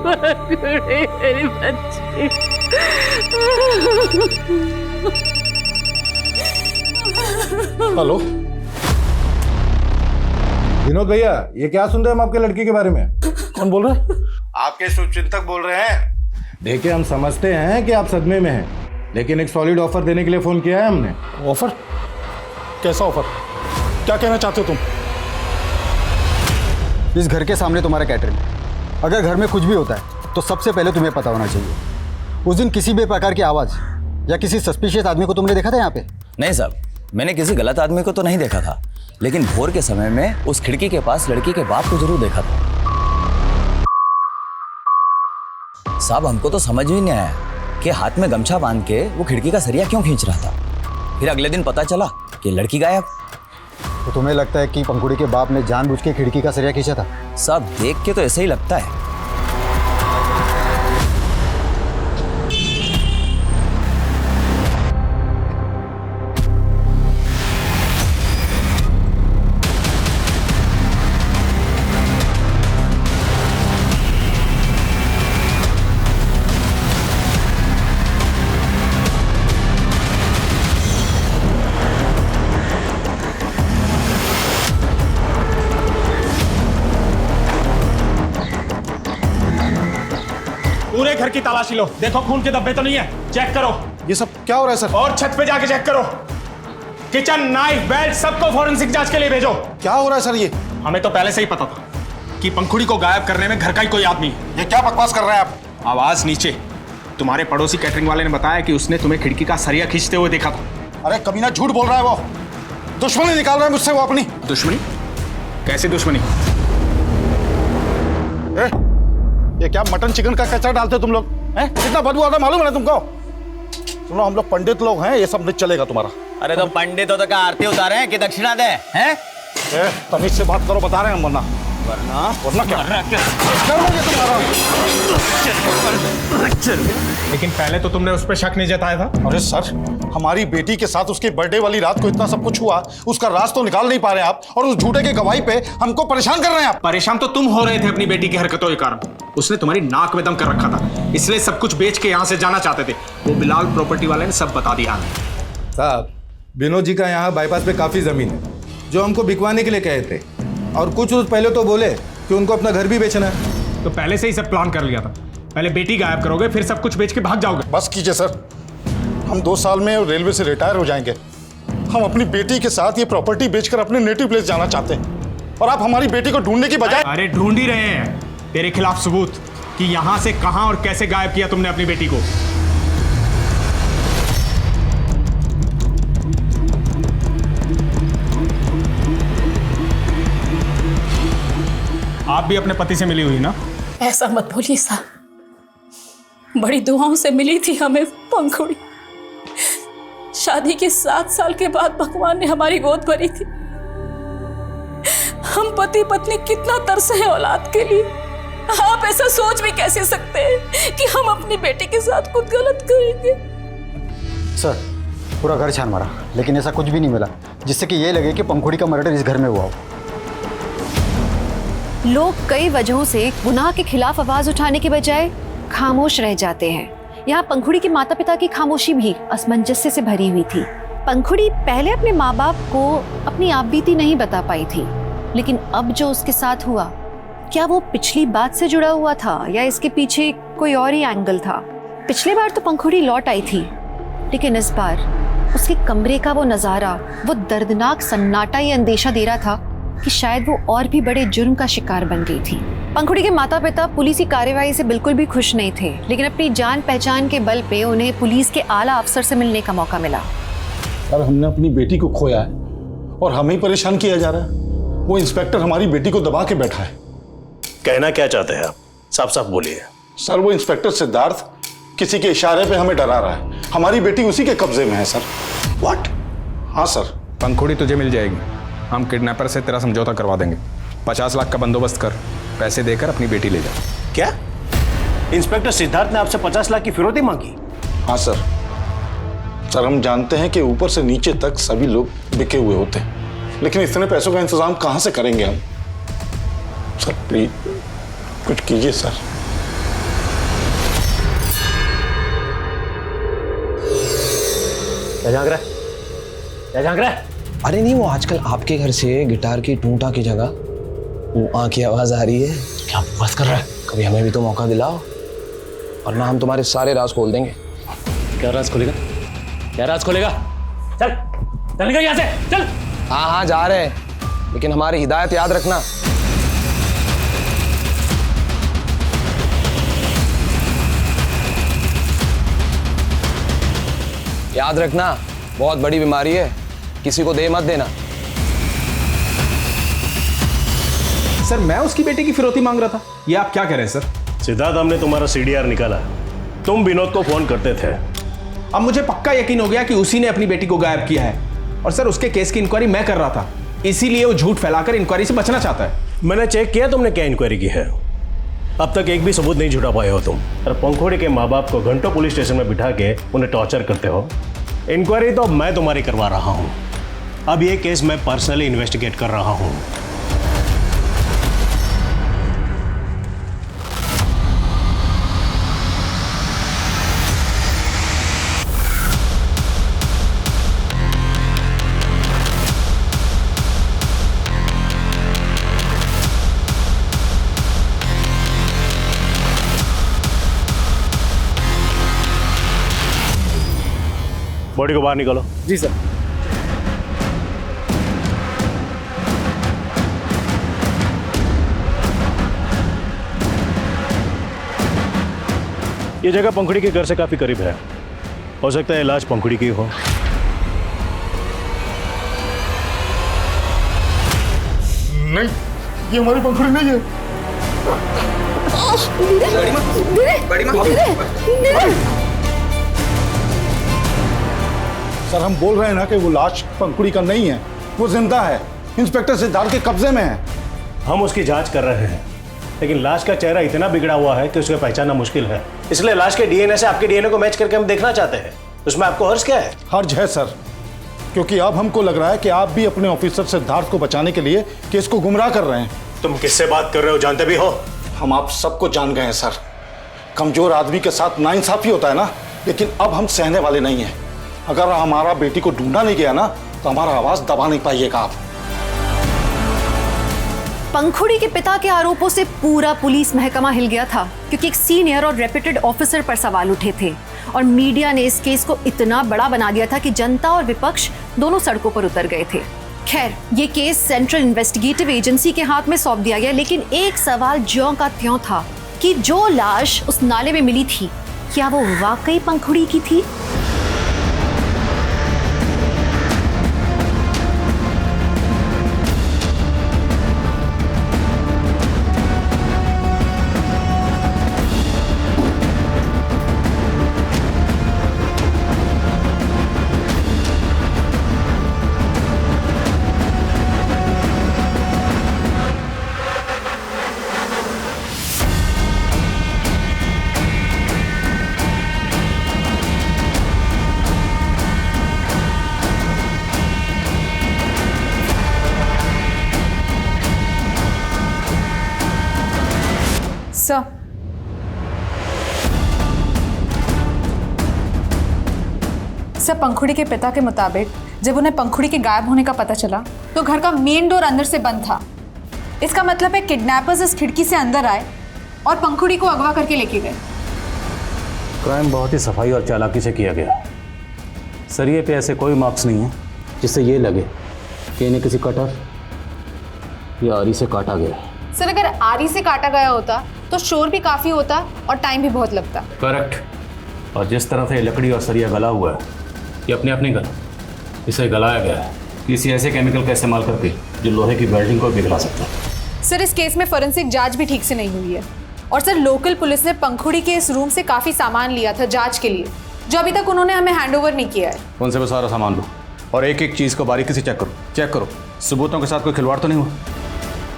पंखुड़ी मेरी बच्ची। हेलो विनोद भैया, ये क्या सुन रहे हैं हम आपके लड़की के बारे में? कौन बोल रहे हैं? आपके शुभचिंतक बोल रहे हैं। देखिए, हम समझते हैं कि आप सदमे में हैं, लेकिन एक सॉलिड ऑफर देने के लिए फोन किया है हमने। ऑफर? कैसा ऑफर? क्या कहना चाहते हो तुम? इस घर के सामने तुम्हारा कैटरिंग, अगर घर में कुछ भी होता है तो सबसे पहले तुम्हें पता होना चाहिए। उस दिन किसी भी प्रकार की आवाज़ या किसी सस्पिशियस आदमी को तुमने देखा था यहाँ पे? नहीं साहब, मैंने किसी गलत आदमी को तो नहीं देखा था, लेकिन भोर के समय में उस खिड़की के पास लड़की के बाप को जरूर देखा था। साहब, हमको तो समझ भी नहीं आया कि हाथ में गमछा बांध के वो खिड़की का सरिया क्यों खींच रहा था। फिर अगले दिन पता चला कि लड़की गायब। तो तुम्हें लगता है कि पंखुड़ी के बाप ने जानबूझ के खिड़की का सरिया खींचा था? साहब, देख के तो ऐसे ही लगता है। पूरे घर की तलाशी लो, देखो खून के धब्बे तो नहीं है, चेक करो। ये सब क्या हो रहा है सर? और छत पे जाके चेक करो। किचन, नाइफ, बेल्ट सबको फॉरेंसिक जांच के लिए भेजो। क्या हो रहा है सर? ये हमें तो पहले से ही पता था कि पंखुड़ी को गायब करने में घर का ही कोई आदमी है। ये क्या बकवास कर रहे हैं आप? आवाज नीचे। तुम्हारे पड़ोसी कैटरिंग वाले ने बताया कि उसने तुम्हें खिड़की का सरिया खींचते हुए देखा था। अरे कमीना, झूठ बोल रहा है वो। दुश्मनी निकाल रहा है मुझसे वो अपनी। दुश्मनी? कैसी दुश्मनी? ये क्या मटन चिकन का कचरा डालते हो तुम लोग? हैं? कितना बदबू आता है मालूम है ना तुमको? सुनो, हम लोग पंडित लोग हैं, ये सब नहीं चलेगा तुम्हारा। अरे तो पंडित हो तो क्या आरती उतारे हैं कि दक्षिणा दे हैं? तमीज से बात करो, बता रहे हैं हम। वरना क्या लेकिन पहले तो तुमने उस पर शक नहीं जताया था। अरे सर, हमारी बेटी के साथ उसके बर्थडे वाली रात को इतना सब कुछ हुआ, उसका राज तो निकाल नहीं पा रहे आप, और उस झूठे के गवाही पे हमको परेशान कर रहे हैं आप। परेशान तो तुम हो रहे थे अपनी बेटी की हरकतों के कारण। उसने तुम्हारी नाक में दम कर रखा था, इसलिए सब कुछ बेच के यहाँ से जाना चाहते थे। वो बिलाल प्रॉपर्टी वाले ने सब बता दिया हमें। साहब, विनोद जी का यहाँ बाईपास पे काफ़ी ज़मीन है जो हमको बिकवाने के लिए कहे थे, और कुछ रोज पहले तो बोले कि उनको अपना घर भी बेचना है। तो पहले से ही सब प्लान कर लिया था। पहले बेटी गायब करोगे, फिर सब कुछ बेच के भाग जाओगे। बस कीजिए सर, हम 2 साल में रेलवे से रिटायर हो जाएंगे। हम अपनी बेटी के साथ ये प्रॉपर्टी बेचकर अपने नेटिव प्लेस जाना चाहते हैं, और आप हमारी बेटी को ढूंढने की बजाय। अरे ढूंढ ही रहे हैं तेरे खिलाफ सबूत कि यहाँ से कहाँ और कैसे गायब किया तुमने अपनी बेटी को। आप भी अपने पति से मिली हुई ना? ऐसा मत बोलिए साहब, बड़ी दुआओं से मिली थी हमें पंखुड़ी। शादी के 7 साल के बाद भगवान ने हमारी गोद भरी थी। हम पति पत्नी कितना तरसे हैं औलाद के लिए। आप ऐसा सोच भी कैसे सकते हैं कि हम अपनी बेटी के साथ कुछ गलत करेंगे? सर, पूरा घर छान मारा, लेकिन ऐसा कुछ भी नहीं मिला जिससे कि ये लगे कि पंखुड़ी का मर्डर इस घर में हुआ हो। लोग कई वजहों से गुनाह के खिलाफ आवाज उठाने के बजाय खामोश रह जाते हैं। यहाँ पंखुड़ी के माता पिता की खामोशी भी असमंजस्य से भरी हुई थी। पंखुड़ी पहले अपने माँ बाप को अपनी आपबीती नहीं बता पाई थी, लेकिन अब जो उसके साथ हुआ, क्या वो पिछली बात से जुड़ा हुआ था या इसके पीछे कोई और ही एंगल था? पिछली बार तो पंखुड़ी लौट आई थी, लेकिन इस बार उसके कमरे का वो नजारा, वो दर्दनाक सन्नाटा ये अंदेशा दे रहा था कि शायद वो और भी बड़े जुर्म का शिकार बन गई थी। पंखुड़ी के माता पिता पुलिस कार्रवाई से बिल्कुल भी खुश नहीं थे, लेकिन अपनी जान पहचान के बल पे उन्हें पुलिस के आला अफसर से मिलने का मौका मिला। सर, हमने अपनी बेटी को खोया है और हमें ही परेशान किया जा रहा है। वो इंस्पेक्टर हमारी बेटी को दबा के बैठा है। कहना क्या चाहते हैं आप? साफ साफ बोलिए। सर, वो इंस्पेक्टर सिद्धार्थ किसी के इशारे पे हमें डरा रहा है। हमारी बेटी उसी के कब्जे में है सर। व्हाट? हाँ सर। पंखुड़ी तुझे मिल जाएगी। हम किडनैपर से तेरा समझौता करवा देंगे। 50 लाख का बंदोबस्त कर, पैसे देकर अपनी बेटी ले जा। क्या इंस्पेक्टर सिद्धार्थ ने आपसे 50 लाख की फिरौती मांगी? हाँ सर। सर, हम जानते हैं कि ऊपर से नीचे तक सभी लोग बिके हुए होते हैं, लेकिन इतने पैसों का इंतजाम कहाँ से करेंगे हम? सर प्लीज कुछ कीजिए सर। क्या झांक रहा है? क्या झांक रहा है? अरे नहीं, वो आजकल आपके घर से गिटार की टूटा की जगह वो की आवाज आ रही है। क्या बस कर रहा है? कभी हमें भी तो मौका दिलाओ, और ना हम तुम्हारे सारे राज खोल देंगे। क्या राज खोलेगा? क्या राज खोलेगा? चल चल निकल यहाँ से, चल। हाँ जा रहे हैं, लेकिन हमारी हिदायत याद रखना। याद रखना, बहुत बड़ी बीमारी है, किसी को दे मत देना। सर मैं उसकी बेटे की फिरौती मांग रहा था, ये आप क्या कह रहे हैं सर? सिद्धार्थ, हमने तुम्हारा सीडीआर निकाला। तुम विनोद को फोन करते थे। अब मुझे पक्का यकीन हो गया कि उसी ने अपनी बेटी को गायब किया है, और सर उसके केस की इंक्वायरी मैं कर रहा था, इसीलिए वो झूठ फैलाकर इंक्वायरी से बचना चाहता है। मैंने चेक किया तुमने क्या इंक्वायरी की है। अब तक एक भी सबूत नहीं जुटा पाए हो तुम, और पंखुड़ी के माँ बाप को घंटों पुलिस स्टेशन में बिठा के उन्हें टॉर्चर करते हो। इंक्वायरी तो अब मैं तुम्हारी करवा रहा हूँ। अब ये केस मैं पर्सनली इन्वेस्टिगेट कर रहा हूँ। बॉडी को बाहर निकालो। जी सर। ये जगह पंखुड़ी के घर से काफी करीब है, हो सकता है इलाज पंखुड़ी की हो। नहीं, ये हमारी पंखुड़ी नहीं है। सर हम बोल रहे हैं ना कि वो लाश पंखुड़ी का नहीं है, वो जिंदा है, इंस्पेक्टर सिद्धार्थ के कब्जे में है। हम उसकी जांच कर रहे हैं, लेकिन लाश का चेहरा इतना बिगड़ा हुआ है कि उसे पहचानना मुश्किल है। इसलिए लाश के डीएनए से आपके डीएनए को मैच करके हम देखना चाहते हैं। उसमें आपको हर्ज क्या है? हर्ज है सर, क्योंकि अब हमको लग रहा है कि आप भी अपने ऑफिसर सिद्धार्थ को बचाने के लिए केस को गुमराह कर रहे हैं। तुम किससे बात कर रहे हो, जानते भी हो? हम आप सबको जान गए हैं सर। कमजोर आदमी के साथ नाइंसाफी होता है ना, लेकिन अब हम सहने वाले नहीं हैं। अगर हमारा बेटी को ढूंढा नहीं गया ना, तो हमारा आवाज दबा नहीं पाइएगा आप। पंखुड़ी के पिता के आरोपों से पूरा पुलिस महकमा हिल गया था, क्योंकि एक सीनियर और रेप्यूटेड ऑफिसर पर सवाल उठे थे, और मीडिया ने इस केस को इतना बड़ा बना दिया था कि जनता और विपक्ष दोनों सड़कों पर उतर गए थे। खैर, ये केस सेंट्रल इन्वेस्टिगेटिव एजेंसी के हाथ में सौंप दिया गया, लेकिन एक सवाल ज्यों का त्यों था कि जो लाश उस नाले में मिली थी, क्या वो वाकई पंखुड़ी की थी? सर, पंखुड़ी के पिता के मुताबिक जब उन्हें पंखुड़ी के गायब होने का पता चला तो घर का मेन डोर अंदर से बंद था। इसका मतलब है किडनैपर्स इस खिड़की से अंदर आए और पंखुड़ी को अगवा करके लेके गए। क्राइम बहुत ही सफाई और चालाकी से किया गया। सरिये पे ऐसे कोई मार्क्स नहीं है जिससे ये लगे कि इन्हें किसी कटर या आरी से काटा गया। सर, अगर आरी से काटा गया होता तो शोर भी काफी होता और टाइम भी बहुत लगता। करेक्ट। और जिस तरह से ये लकड़ी और सरिया गला हुआ है, ये अपने आप नहीं गला, इसे गलाया गया है किसी ऐसे केमिकल का इस्तेमाल करके जो लोहे की वेल्डिंग को पिघला सकता है। सर, इस केस में फोरेंसिक जांच भी ठीक से नहीं हुई है, और सर लोकल पुलिस ने पंखुड़ी के इस रूम से काफी सामान लिया था जांच के लिए, जो अभी तक उन्होंने हमें हैंडओवर नहीं किया है। उनसे भी सारा सामान लो और एक एक चीज़ को बारीकी से चेक करो, सबूतों के साथ कोई खिलवाड़ तो नहीं हुआ।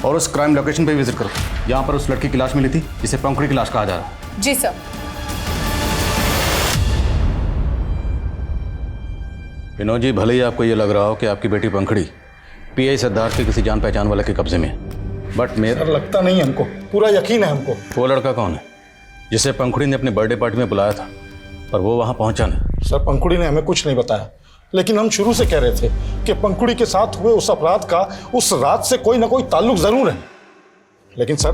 और उस क्राइम लोकेशन पे विजिट करो जहाँ पर उस लड़की की लाश मिली थी, जिसे पंखुड़ी की लाश कहा जा रहा है। जी सर। विनोद जी, भले ही आपको ये लग रहा हो कि आपकी बेटी पंखुड़ी पीआई सिद्धार्थ के किसी जान पहचान वाले के कब्जे में है, बट मेरा लगता नहीं है हमको, पूरा यकीन है हमको। वो लड़का कौन है जिसे पंखुड़ी ने अपने बर्थडे पार्टी में बुलाया था और वो वहाँ पहुँचा नहीं? सर, पंखुड़ी ने हमें कुछ नहीं बताया, लेकिन हम शुरू से कह रहे थे कि पंखुड़ी के साथ हुए उस अपराध का उस रात से कोई ना कोई ताल्लुक जरूर है। लेकिन सर,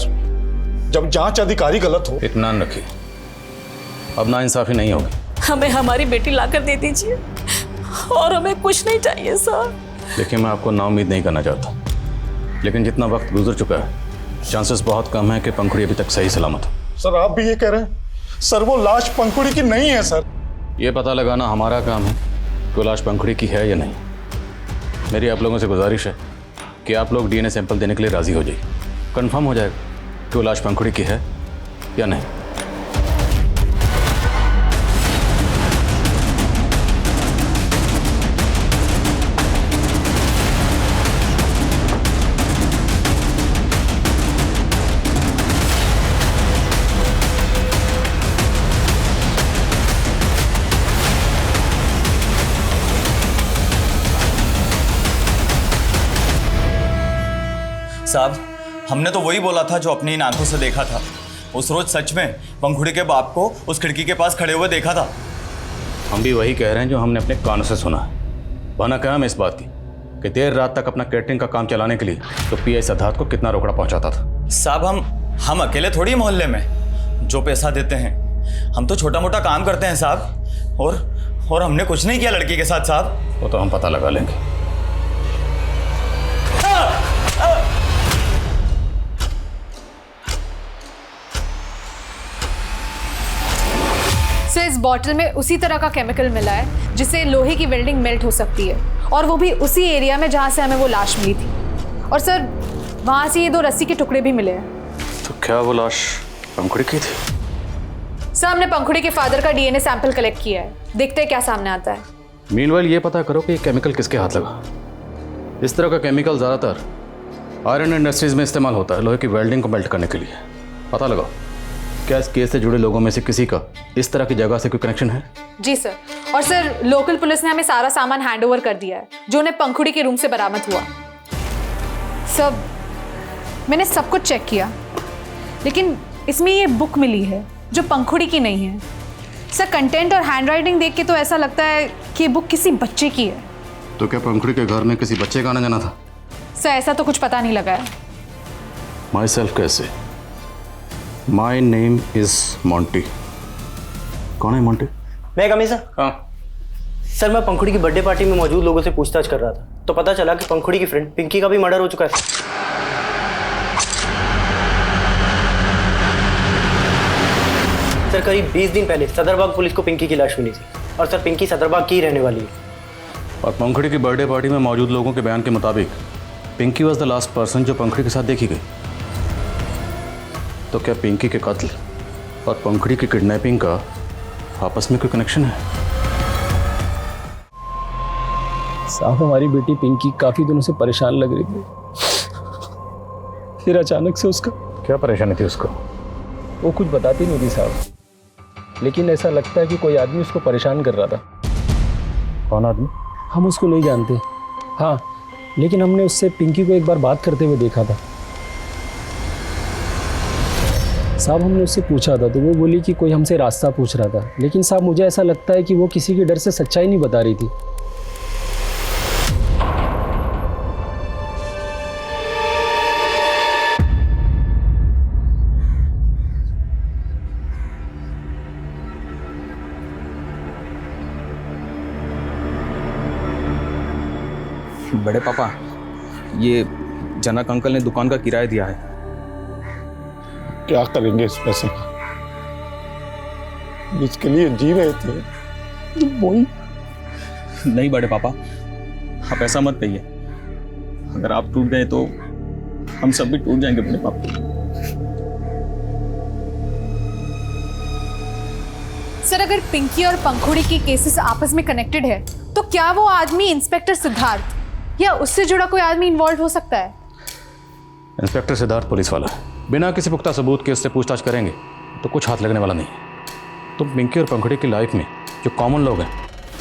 जब जांच अधिकारी गलत हो। इत्मीनान रखिए, अब नाइंसाफी नहीं होगी। हमें हमारी बेटी लाकर दे दीजिए और हमें कुछ नहीं चाहिए सर। देखिए, मैं आपको नाउम्मीद नहीं करना चाहता, लेकिन जितना वक्त गुजर चुका है, चांसेस बहुत कम है कि पंखुड़ी अभी तक सही सलामत हो। सर, आप भी ये कह रहे हैं? सर, वो लाश पंखुड़ी की नहीं है सर। ये पता लगाना हमारा काम है कि वो लाश पंखुड़ी की है या नहीं। मेरी आप लोगों से गुजारिश है कि आप लोग DNA सैंपल देने के लिए राजी हो जाइए। कंफर्म हो जाएगा कि वो लाश पंखुड़ी की है या नहीं। साहब, हमने तो वही बोला था जो अपनी इन आंखों से देखा था। उस रोज सच में पंखुड़ी के बाप को उस खिड़की के पास खड़े हुए देखा था। हम भी वही कह रहे हैं जो हमने अपने कानों से सुना है। वरना क्या हम इस बात की कि देर रात तक अपना कैटरिंग का काम चलाने के लिए तो PI सिद्धार्थ को कितना रोकड़ा पहुंचाता था। साहब, हम अकेले थोड़ी मोहल्ले में जो पैसा देते हैं, हम तो छोटा मोटा काम करते हैं साहब। और हमने कुछ नहीं किया लड़की के साथ साहब। वो तो हम पता लगा लेंगे। सर, इस बॉटल में उसी तरह का केमिकल मिला है जिससे लोहे की वेल्डिंग मेल्ट हो सकती है, और वो भी उसी एरिया में जहां से हमें वो लाश मिली थी। और सर, वहां से ये 2 रस्सी के टुकड़े भी मिले हैं। तो क्या वो लाश पंखुड़ी की थी? सर, हमने पंखुड़ी के फादर का DNA सैंपल कलेक्ट किया है। देखते हैं क्या सामने आता है। मीनवाइल ये पता करो कि ये केमिकल किसके हाथ लगा। इस तरह का केमिकल ज़्यादातर आयरन इंडस्ट्रीज में इस्तेमाल होता है, लोहे की वेल्डिंग को मेल्ट करने के लिए। पता लगाओ क्या इस केस से जुड़े लोगों में से किसी का इस तरह की जगह से कोई कनेक्शन है? जी सर। और सर, लोकल पुलिस ने हमें सारा सामान हैंडओवर कर दिया है जो उन्हें पंखुड़ी के रूम से बरामद हुआ। सर, मैंने सब कुछ चेक किया, लेकिन इसमें ये बुक मिली है जो पंखुड़ी की नहीं है। सर, कंटेंट और हैंडराइटिंग देख के तो ऐसा लगता है कि ये बुक किसी बच्चे की है। तो क्या पंखुड़ी के घर में किसी बच्चे का आना जाना था? सर, ऐसा तो कुछ पता नहीं लगा है। माई सेल्फ कैसे? My name is Monty. कौन है मॉन्टी? मैं कमी सर। हाँ सर, मैं पंखुड़ी की बर्थडे पार्टी में मौजूद लोगों से पूछताछ कर रहा था, तो पता चला कि पंखुड़ी की फ्रेंड पिंकी का भी मर्डर हो चुका है। सर, करीब 20 दिन पहले सदरबाग पुलिस को पिंकी की लाश मिली थी, और सर, पिंकी सदरबाग की रहने वाली है। और पंखुड़ी की बर्थडे पार्टी में मौजूद लोगों के बयान के मुताबिक Pinky was the last person जो पंखुड़ी के साथ देखी गई। तो क्या पिंकी के कत्ल और पंखुड़ी की किडनैपिंग का आपस में कोई कनेक्शन है? साहब, हमारी बेटी पिंकी काफी दिनों से परेशान लग रही थी, फिर अचानक से उसका। क्या परेशानी थी उसको? वो कुछ बताती नहीं थी साहब, लेकिन ऐसा लगता है कि कोई आदमी उसको परेशान कर रहा था। कौन आदमी? हम उसको नहीं जानते। हाँ, लेकिन हमने उससे पिंकी को एक बार बात करते हुए देखा था साहब। हमने उससे पूछा था तो वो बोली कि कोई हमसे रास्ता पूछ रहा था, लेकिन साहब मुझे ऐसा लगता है कि वो किसी के डर से सच्चाई नहीं बता रही थी। बड़े पापा, ये जनक अंकल ने दुकान का किराया दिया है। क्या करेंगे इस पैसे का? जिसके लिए जी रहे थे वही। नहीं बड़े पापा, आप ऐसा मत कहिए। अगर आप टूट गए तो हम सब भी टूट जाएंगे बड़े पापा। सर, अगर पिंकी और पंखुड़ी की केसेस आपस में कनेक्टेड है, तो क्या वो आदमी इंस्पेक्टर सिद्धार्थ या उससे जुड़ा कोई आदमी इन्वॉल्व हो सकता है? इंस्पेक्टर सिद्धार्थ पुलिस वाला है, बिना किसी पुख्ता सबूत के उससे पूछताछ करेंगे तो कुछ हाथ लगने वाला नहीं है। तुम पिंकी और पंखुड़ी की लाइफ में जो कॉमन लोग हैं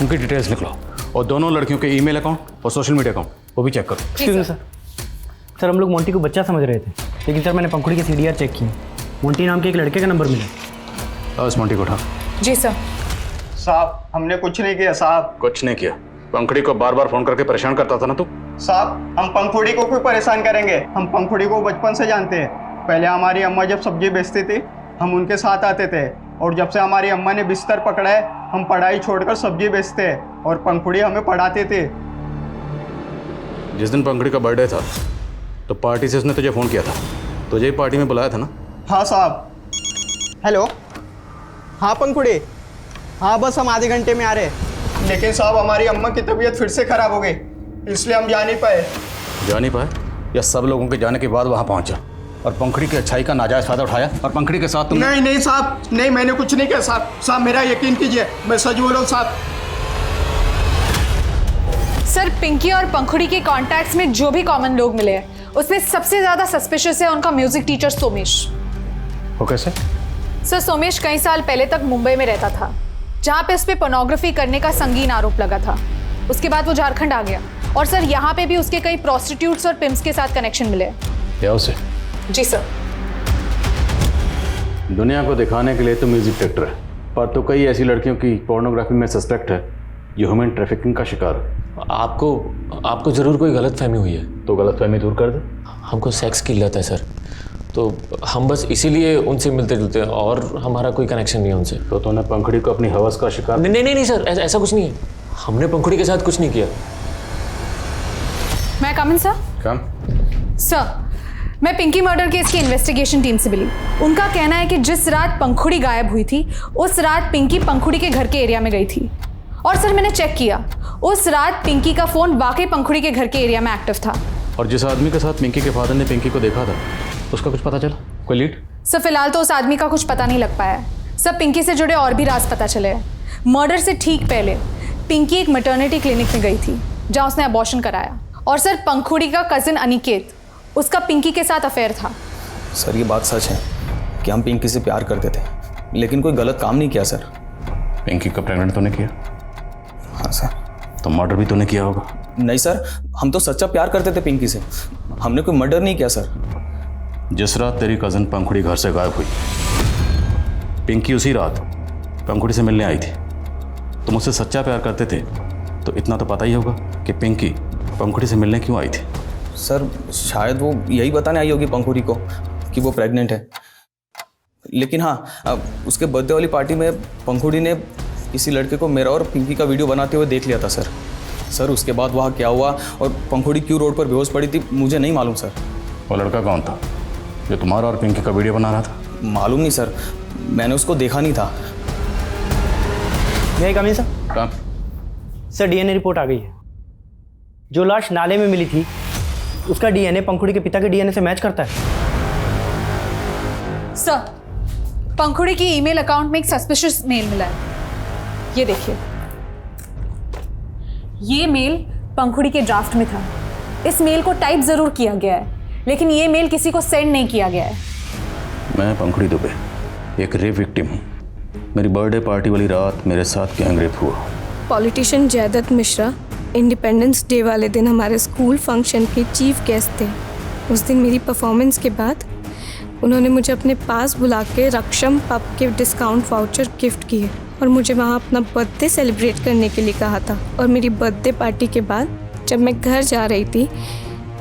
उनकी डिटेल्स निकलो, और दोनों लड़कियों के ईमेल अकाउंट और सोशल मीडिया अकाउंट वो भी चेक करो। Excuse me sir. सर, हम लोग मोंटी को बच्चा समझ रहे थे, लेकिन सर मैंने पंखुड़ी के CDR चेक किए, मोंटी नाम के एक लड़के का नंबर मिला। उस मोंटी को उठा। जी सर। साहब, हमने कुछ नहीं किया साहब। कुछ नहीं किया? पंखड़ी को बार बार फोन करके परेशान करता था ना तू। साहब हम पंखुड़ी को क्यों परेशान करेंगे, हम पंखुड़ी को बचपन से जानते हैं। पहले हमारी अम्मा जब सब्जी बेचती थी हम उनके साथ आते थे, और जब से हमारी अम्मा ने बिस्तर पकड़ा है हम पढ़ाई छोड़कर सब्जी बेचते हैं और पंखुड़ी हमें पढ़ाते थे। जिस दिन पंखड़ी का बर्थडे था तो पार्टी से उसने तुझे फ़ोन किया था, तुझे ही पार्टी में बुलाया था ना। हाँ साहब। हेलो, हाँ पंखुड़ी, हाँ बस हम आधे घंटे में आ रहे हैं। लेकिन साहब हमारी अम्मा की तबीयत फिर से खराब हो गई, इसलिए हम जा नहीं पाए। जा नहीं पाए या सब लोगों के जाने के बाद वहाँ पहुँचा और पंखड़ी की अच्छाई का नाजायज फायदा उठाया और पंखड़ी के साथ तुम? नहीं नहीं साहब, नहीं मैंने कुछ नहीं किया साहब। साहब मेरा यकीन कीजिए, मैं सच बोल रहा हूँ साहब। सर पिंकी और पंखुड़ी के कॉन्टैक्ट्स में जो भी कॉमन लोग मिले हैं उसमें सबसे ज्यादा सस्पिशियस है उनका म्यूजिक टीचर सोमेश। वो कैसे? सर सोमेश कई साल पहले तक मुंबई में रहता था, जहाँ पे उस पर पोर्नोग्राफी करने का संगीन आरोप लगा था। उसके बाद वो झारखंड आ गया और सर यहाँ पे भी उसके कई प्रोस्टिट्यूट्स और पिम्प्स के साथ कनेक्शन मिले। क्या उसे? जी सर। दुनिया को दिखाने के लिए तो म्यूजिक डायरेक्टर है, पर तो कई ऐसी लड़कियों की पोर्नोग्राफी में सस्पेक्ट है जो ह्यूमन ट्रैफिकिंग का शिकार है। आपको जरूर कोई गलतफहमी हुई है। तो गलतफहमी दूर कर दे। हमको सेक्स की लत है सर, तो हम बस इसीलिए उनसे मिलते जुलते हैं और हमारा कोई कनेक्शन नहीं है उनसे। तो तूने पंखड़ी को अपनी हवस का शिकार? नहीं सर, ऐसा कुछ नहीं है। हमने पंखड़ी के साथ कुछ नहीं किया। मैं कम इन सर? कम। सर मैं पिंकी मर्डर केस की इन्वेस्टिगेशन टीम से मिली। उनका कहना है कि जिस रात पंखुड़ी गायब हुई थी उस रात पिंकी पंखुड़ी के घर के एरिया में गई थी। और सर मैंने चेक किया, उस रात पिंकी का फोन वाकई पंखुड़ी के घर के एरिया में एक्टिव था। और जिस आदमी के साथ पिंकी के फादर ने पिंकी को देखा था उसका कुछ पता चला? कोई लीड? सर फिलहाल तो उस आदमी का कुछ पता नहीं लग पाया है। सब पिंकी से जुड़े और भी राज पता चले हैं। मर्डर से ठीक पहले पिंकी एक मैटरनिटी क्लिनिक में गई थी जहाँ उसने अबॉर्शन कराया। और सर पंखुड़ी का कजिन अनिकेत, उसका पिंकी के साथ अफेयर था। सर ये बात सच है कि हम पिंकी से प्यार करते थे, लेकिन कोई गलत काम नहीं किया सर। पिंकी को प्रेग्नेंट तूने किया? हाँ सर। तो मर्डर भी तूने किया होगा? नहीं सर, हम तो सच्चा प्यार करते थे पिंकी से, हमने कोई मर्डर नहीं किया सर। जिस रात तेरी कज़न पंखुड़ी घर से गायब हुई, पिंकी उसी रात पंखुड़ी से मिलने आई थी। तुम उससे सच्चा प्यार करते थे तो इतना तो पता ही होगा कि पिंकी पंखुड़ी से मिलने क्यों आई थी। सर शायद वो यही बताने आई होगी पंखुड़ी को कि वो प्रेग्नेंट है। लेकिन हाँ, उसके बर्थडे वाली पार्टी में पंखुड़ी ने किसी लड़के को मेरा और पिंकी का वीडियो बनाते हुए देख लिया था सर। सर उसके बाद वहाँ क्या हुआ और पंखुड़ी क्यों रोड पर बेहोश पड़ी थी मुझे नहीं मालूम सर। वो लड़का कौन था जो तुम्हारा और पिंकी का वीडियो बना रहा था? मालूम नहीं सर, मैंने उसको देखा नहीं था। मैं कमी सर? कहाँ? सर डीएनए रिपोर्ट आ गई है। जो लाश नाले में मिली थी उसका डीएनए पंखुड़ी के पिता के डीएनए से मैच करता है। सर पंखुड़ी की ईमेल अकाउंट में एक सस्पिशियस मेल मिला है, ये देखिए। ये मेल पंखुड़ी के ड्राफ्ट में था। इस मेल को टाइप जरूर किया गया है लेकिन ये मेल किसी को सेंड नहीं किया गया है। मैं पंखुड़ी दुबे, एक रेप विक्टिम हूँ। मेरी बर्थडे पार्टी वाली रात मेरे साथ गैंग रेप हुआ। Politician Jaydatt Mishra independence day वाले दिन हमारे स्कूल फंक्शन के चीफ गेस्ट थे। उस दिन मेरी परफॉर्मेंस के बाद उन्होंने मुझे अपने पास बुला के रक्षम पब के डिस्काउंट वाउचर गिफ्ट किए और मुझे वहाँ अपना बर्थडे सेलिब्रेट करने के लिए कहा था। और मेरी बर्थडे पार्टी के बाद जब मैं घर जा रही थी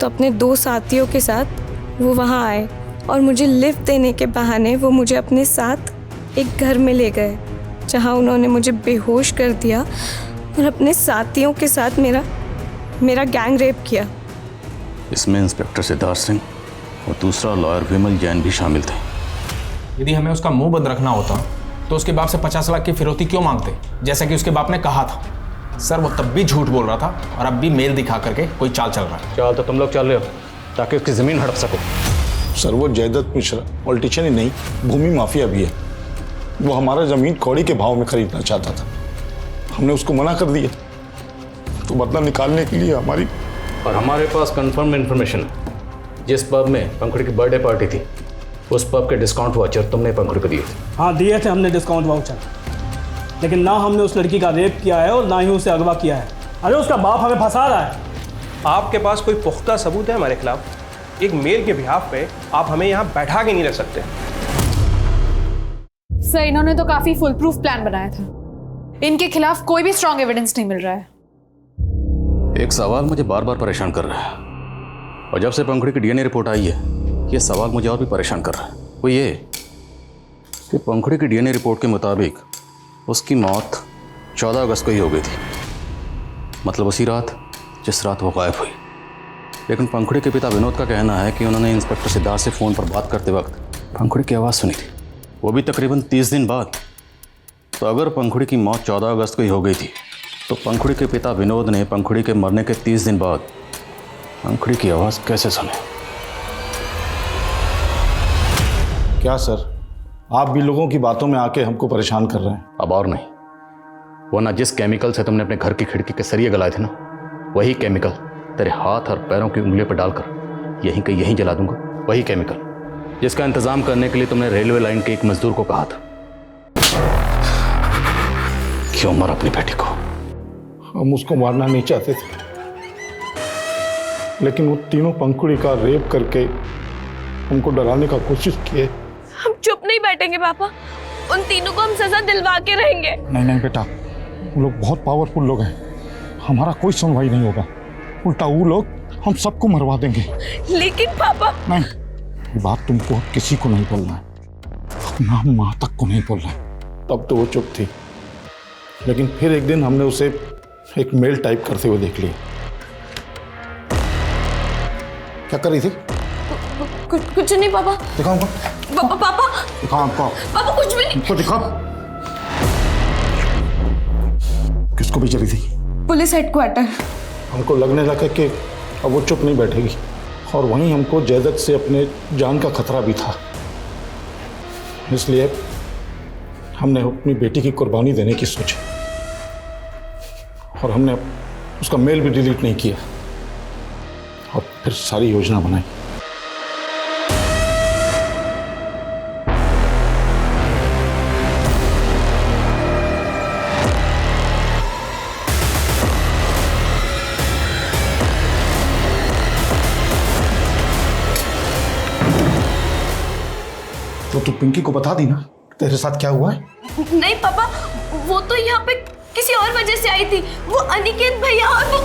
तो अपने 2 साथियों के साथ वो वहाँ आए और मुझे लिफ्ट देने के बहाने वो मुझे अपने साथ एक घर में ले गए जहाँ उन्होंने मुझे बेहोश कर दिया और अपने साथियों के साथ मेरा गैंग रेप किया। इसमें इंस्पेक्टर सिद्धार्थ सिंह और दूसरा लॉयर विमल जैन भी शामिल थे। यदि हमें उसका मुंह बंद रखना होता तो उसके बाप से 50 लाख की फिरौती क्यों मांगते, जैसा कि उसके बाप ने कहा था। सर वो तब भी झूठ बोल रहा था और अब भी मेल दिखा करके कोई चाल चल रहा है। चाल तो तुम लोग चल रहे हो ताकि उसकी ज़मीन हड़प सको। सर वो जयदत्त मिश्रा पॉलिटिशियन ही नहीं, भूमि माफिया भी है। वो हमारा ज़मीन कौड़ी के भाव में खरीदना चाहता था, हमने उसको मना कर दिया। तो बदला निकालने के लिए हमारे पास कंफर्म इन्फॉर्मेशन है। जिस पब में पंखुड़ी की बर्थडे पार्टी थी उस पब के डिस्काउंट वाउचर तुमने पंखुड़ी को दिए थे। हाँ दिए थे हमने डिस्काउंट वाउचर, लेकिन ना हमने उस लड़की का रेप किया है और ना ही उसे अगवा किया है। अरे उसका बाप हमें फंसा रहा है। आपके पास कोई पुख्ता सबूत है हमारे खिलाफ? एक मेल के बिहाफ पे आप हमें यहाँ बैठा के नहीं रख सकते। सर इन्होंने तो काफी फुल प्रूफ प्लान बनाया था। इनके खिलाफ कोई भी स्ट्रॉन्ग एविडेंस नहीं मिल रहा है। एक सवाल मुझे बार बार परेशान कर रहा है, और जब से पंखुड़ी की डीएनए रिपोर्ट आई है ये सवाल मुझे और भी परेशान कर रहा है। वो ये कि पंखुड़ी की डीएनए रिपोर्ट के मुताबिक उसकी मौत 14 अगस्त को ही हो गई थी, मतलब उसी रात जिस रात वो गायब हुई। लेकिन पंखुड़ी के पिता विनोद का कहना है कि उन्होंने इंस्पेक्टर सिद्धार्थ से फ़ोन पर बात करते वक्त पंखुड़ी की आवाज़ सुनी थी, वो भी तकरीबन 30 दिन बाद। तो अगर पंखुड़ी की मौत 14 अगस्त को ही हो गई थी तो पंखुड़ी के पिता विनोद ने पंखुड़ी के मरने के 30 दिन बाद पंखुड़ी की आवाज़ कैसे सुनी? क्या सर, आप भी लोगों की बातों में आके हमको परेशान कर रहे हैं? अब और नहीं, वरना जिस केमिकल से तुमने अपने घर की खिड़की के सरिये गलाए थे ना, वही केमिकल तेरे हाथ और पैरों की उंगलियों पर डालकर यहीं के यहीं जला दूंगा। वही केमिकल जिसका इंतजाम करने के लिए तुमने रेलवे लाइन के एक मजदूर को कहा था। क्यों मारा अपनी बेटी को? हम उसको मारना नहीं चाहते थे, लेकिन वो तीनों पंखुड़ी का रेप करके हमको डराने का कोशिश किए। हम चुप नहीं बैठेंगे पापा, उन तीनों को हम सजा दिलवा के रहेंगे। नहीं नहीं बेटा, वो लोग बहुत पावरफुल लोग हैं, हमारा कोई सुनवाई नहीं होगा, उल्टा वो लोग हम सबको मरवा देंगे। लेकिन पापा नहीं, ये बात तुमको किसी को नहीं बोलना है, अपना माँ तक को नहीं बोलना है। तब तो वो चुप थी, लेकिन फिर एक दिन हमने उसे एक मेल टाइप करते हुए देख लिया। क्या कर रही थी? कुछ नहीं पापा। दिखाओ हमको। पापा दिखाओ हमको। पापा कुछ भी नहीं। हमको दिखाओ। किसको भेज रही थी? Police headquarter. हमको लगने लगा कि अब वो चुप नहीं बैठेगी, और वहीं हमको जयदत्त से अपने जान का खतरा भी था, इसलिए हमने अपनी बेटी की कुर्बानी देने की सोची, और हमने उसका मेल भी डिलीट नहीं किया, और फिर सारी योजना बनाई। तो तू पिंकी को बता दी ना तेरे साथ क्या हुआ है? नहीं पापा, वो तो यहाँ पे किसी और वजह से आई थी, वो अनिकेत भैया और वो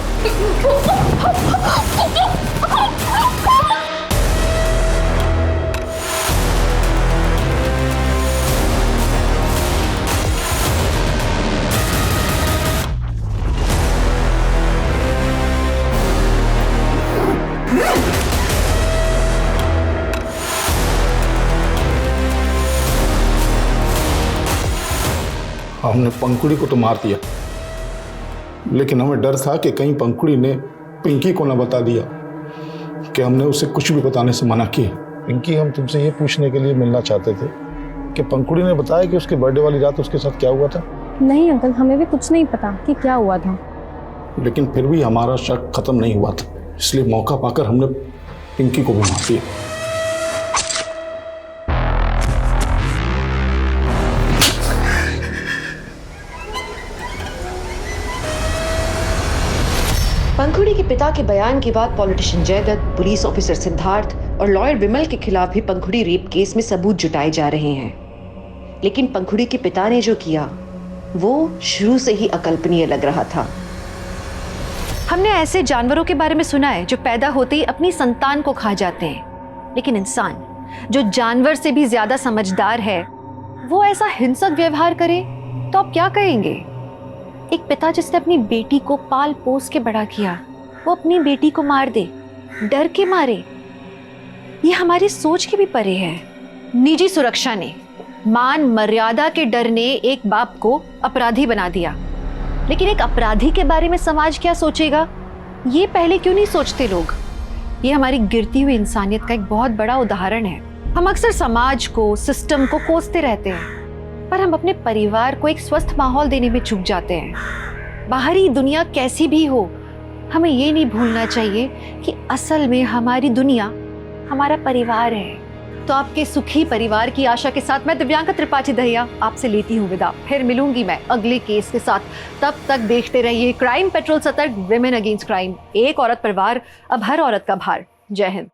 हमने पंखुड़ी को तो मार दिया, लेकिन हमें डर था कि कहीं पंखुड़ी ने पिंकी को ना बता दिया कि हमने उसे कुछ भी बताने से मना किया। पिंकी, हम तुमसे ये पूछने के लिए मिलना चाहते थे कि पंखुड़ी ने बताया कि उसके बर्थडे वाली रात उसके साथ क्या हुआ था? नहीं अंकल, हमें भी कुछ नहीं पता कि क्या हुआ था। लेकिन फिर भी हमारा शक खत्म नहीं हुआ था, इसलिए मौका पाकर हमने पिंकी को भी मार दिया। पंखुड़ी के पिता के बयान के बाद politician Jaydatt, police officer Siddharth और लॉयर विमल के खिलाफ भी पंखुड़ी रेप केस में सबूत जुटाए जा रहे हैं। लेकिन पंखुड़ी के पिता ने जो किया वो शुरू से ही अकल्पनीय लग रहा था। हमने ऐसे जानवरों के बारे में सुना है जो पैदा होते ही अपनी संतान को खा जाते हैं, लेकिन इंसान जो जानवर से भी ज्यादा समझदार है वो ऐसा हिंसक व्यवहार करे तो आप क्या कहेंगे? एक पिता जिसने अपनी बेटी को पाल पोस के बड़ा किया, वो अपनी बेटी को मार दे डर के मारे, ये हमारी सोच के भी परे है। निजी सुरक्षा ने, मान मर्यादा के डर ने एक बाप को अपराधी बना दिया, लेकिन एक अपराधी के बारे में समाज क्या सोचेगा ये पहले क्यों नहीं सोचते लोग? ये हमारी गिरती हुई इंसानियत का एक बहुत बड़ा उदाहरण है। हम अक्सर समाज को, सिस्टम को कोसते रहते हैं, पर हम अपने परिवार को एक स्वस्थ माहौल देने में चूक जाते हैं। बाहरी दुनिया कैसी भी हो, हमें ये नहीं भूलना चाहिए कि असल में हमारी दुनिया हमारा परिवार है। तो आपके सुखी परिवार की आशा के साथ मैं दिव्यांका त्रिपाठी दहिया आपसे लेती हूँ विदा। फिर मिलूंगी मैं अगले केस के साथ। तब तक देखते रहिए क्राइम पेट्रोल सतर्क, विमेन अगेंस्ट क्राइम। एक औरत पर वार, अब हर औरत का भार। जय हिंद।